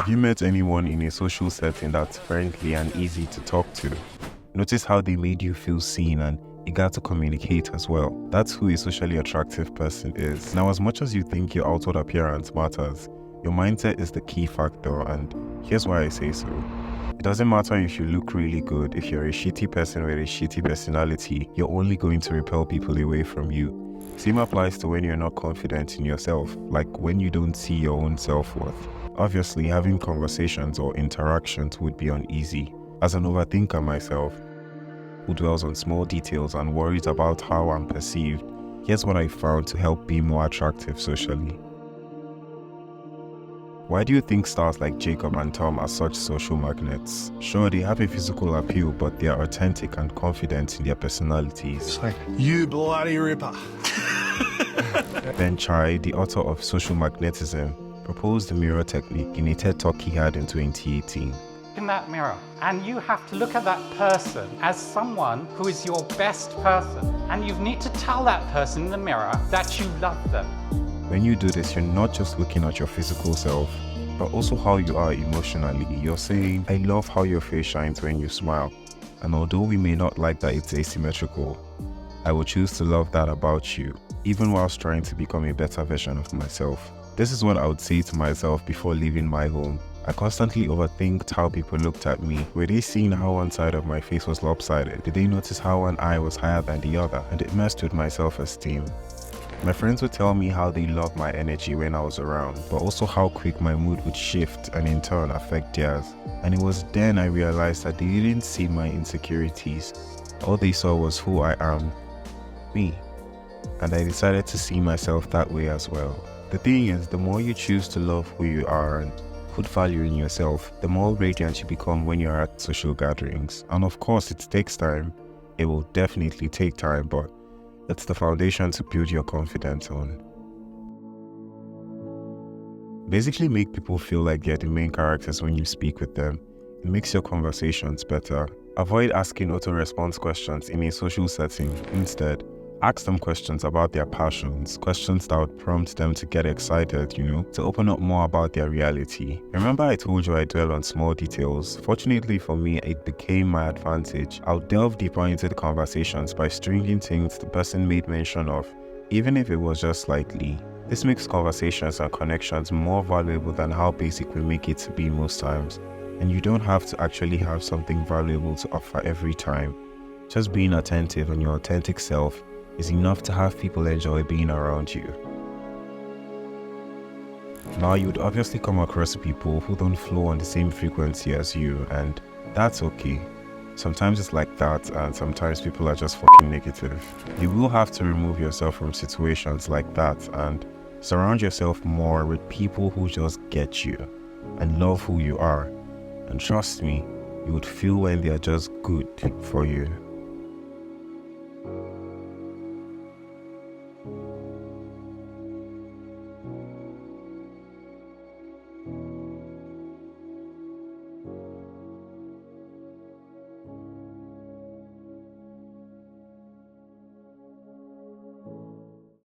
Have you met anyone in a social setting that's friendly and easy to talk to? Notice how they made you feel seen and eager to communicate as well. That's who a socially attractive person is. Now, as much as you think your outward appearance matters, your mindset is the key factor, and here's why I say so. It doesn't matter if you look really good. If you're a shitty person with a shitty personality, you're only going to repel people away from you. Same applies to when you're not confident in yourself, like when you don't see your own self-worth. Obviously, having conversations or interactions would be uneasy. As an overthinker myself, who dwells on small details and worries about how I'm perceived, here's what I found to help be more attractive socially. Why do you think stars like Jacob and Tom are such social magnets? Sure, they have a physical appeal, but they are authentic and confident in their personalities. It's like, you bloody ripper. Ben Chai, the author of Social Magnetism, proposed the mirror technique in a TED Talk he had in 2018. In that mirror, and you have to look at that person as someone who is your best person, and you need to tell that person in the mirror that you love them. When you do this, you're not just looking at your physical self, but also how you are emotionally. You're saying, I love how your face shines when you smile, and although we may not like that it's asymmetrical, I will choose to love that about you, even whilst trying to become a better version of myself. This is what I would say to myself before leaving my home. I constantly overthinked how people looked at me. Were they seeing how one side of my face was lopsided? Did they notice how one eye was higher than the other? And it messed with my self-esteem. My friends would tell me how they loved my energy when I was around, but also how quick my mood would shift and in turn affect theirs. And it was then I realized that they didn't see my insecurities. All they saw was who I am, me. And I decided to see myself that way as well. The thing is, the more you choose to love who you are and put value in yourself, the more radiant you become when you're at social gatherings. And of course, it takes time. It will definitely take time, but it's the foundation to build your confidence on. Basically, make people feel like they're the main characters when you speak with them. It makes your conversations better. Avoid asking auto-response questions in a social setting. Instead, ask them questions about their passions, questions that would prompt them to get excited, to open up more about their reality. Remember I told you I dwell on small details? Fortunately for me, it became my advantage. I'll delve deeper into the conversations by stringing things the person made mention of, even if it was just slightly. This makes conversations and connections more valuable than how basic we make it to be most times. And you don't have to actually have something valuable to offer every time. Just being attentive and your authentic self is enough to have people enjoy being around you. Now, you would obviously come across people who don't flow on the same frequency as you, and that's okay. Sometimes it's like that, and sometimes people are just fucking negative. You will have to remove yourself from situations like that and surround yourself more with people who just get you and love who you are. And trust me, you would feel when they are just good for you.